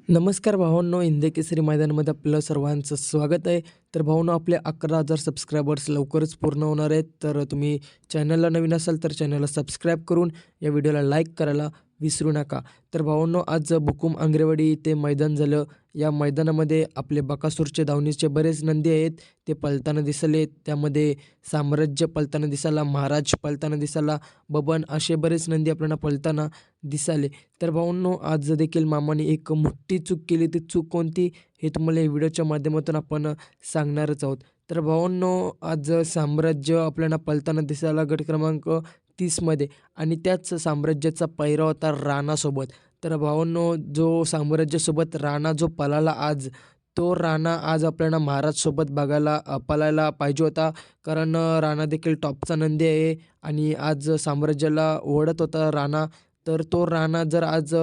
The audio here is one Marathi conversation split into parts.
नमस्कार भावांनो, हिंद केसरी मैदानामध्ये आपलं सर्वांचं स्वागत आहे. तर भावांनो, आपले 11,000 सबस्क्रायबर्स लवकरच पूर्ण होणार आहेत. तर तुम्ही चॅनलला नवीन असाल तर चॅनलला सबस्क्राईब करून या व्हिडिओला लाईक करायला विसरू नका. तर भावांनो, आज बुकुम आंगरेवाडी इथे मैदान झालं. या मैदानामध्ये आपले बकासूरचे धावणीचे बरेच नंदी आहेत, ते पळताना दिसले. त्यामध्ये साम्राज्य पळताना दिसाला, महाराज पळताना दिसाला, बबन असे बरेच नंदी आपल्याला पळताना दिसाले. तर भावांनो, आज देखील मामाने एक मोठी चूक केली. ती चूक कोणती हे तुम्हाला या व्हिडिओच्या माध्यमातून आपण सांगणारच आहोत. तर भावांनो, आज साम्राज्य आपल्याला पळताना दिसायला गट क्रमांक 30मध्ये आणि त्याच साम्राज्याचा पैरा होता राणासोबत. तर भावांनो, जो साम्राज्यासोबत राणा जो पळाला आज, तो राणा आज आपल्याला महाराजसोबत बघायला पळायला पाहिजे होता. कारण राणा देखील टॉपचा नंदी आहे आणि आज साम्राज्याला ओढत होता राणा. तर तो राणा जर आज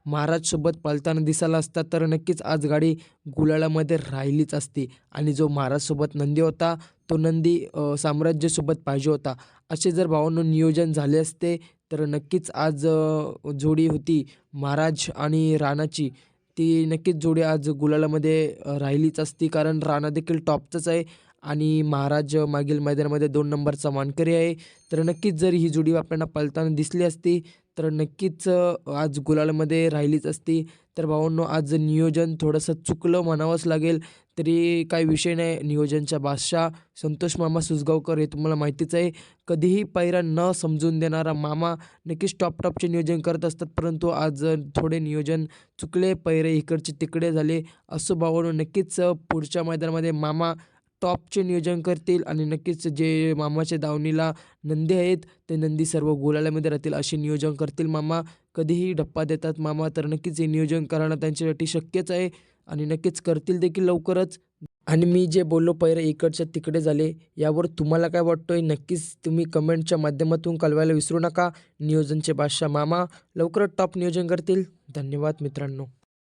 महाराजसोबत पळताना दिसाला असता तर नक्कीच आज गाडी गुलालामध्ये राहिलीच असती आणि जो महाराजसोबत नंदी होता तो नंदी साम्राज्यासोबत पाहिजे होता. असे जर भावांनो नियोजन झाले असते तर नक्कीच आज जोडी होती महाराज आणि राणाची, ती नक्कीच जोडी आज गुलालामध्ये राहिलीच असती. कारण राणा देखील टॉपचाच आहे आणि महाराज मागील मैदानामध्ये 2 नंबरचा मानकरी आहे. तर नक्कीच जर ही जोडी आपल्याला पळताना दिसली असती तर नक्कीच आज गुलालामध्ये राहिलीच असती. तर भावांनो, आज नियोजन थोडंसं चुकलं म्हणावंच लागेल. तरी काही विषय नाही. नियोजनचा बादशाह संतोष मामा सुसगावकर हे तुम्हाला माहितीच आहे. कधीही पैरा न समजून देणारा मामा नक्कीच टॉपचे नियोजन करत असतात. परंतु आज थोडे नियोजन चुकले, पैरे इकडचे तिकडे झाले. असो भावांनो, नक्कीच पुढच्या मैदानामध्ये मामा टॉपचे नियोजन करतील आणि नक्कीच जे मामाच्या दावणीला नंदी आहेत ते नंदी सर्व गुलालामध्ये राहतील असे नियोजन करतील मामा. कधीही डप्पा देतात मामा, तर नक्कीच हे नियोजन करणं त्यांच्यासाठी शक्यच आहे आणि नक्कीच करतील देखील लवकरच. आणि मी जे बोललो पैरे इकडच्या तिकडे झाले, यावर तुम्हाला काय वाटतंय नक्कीच तुम्ही कमेंटच्या माध्यमातून कळवायला विसरू नका. नियोजनचे बादशाह मामा लवकरच टॉप नियोजन करतील. धन्यवाद मित्रांनो.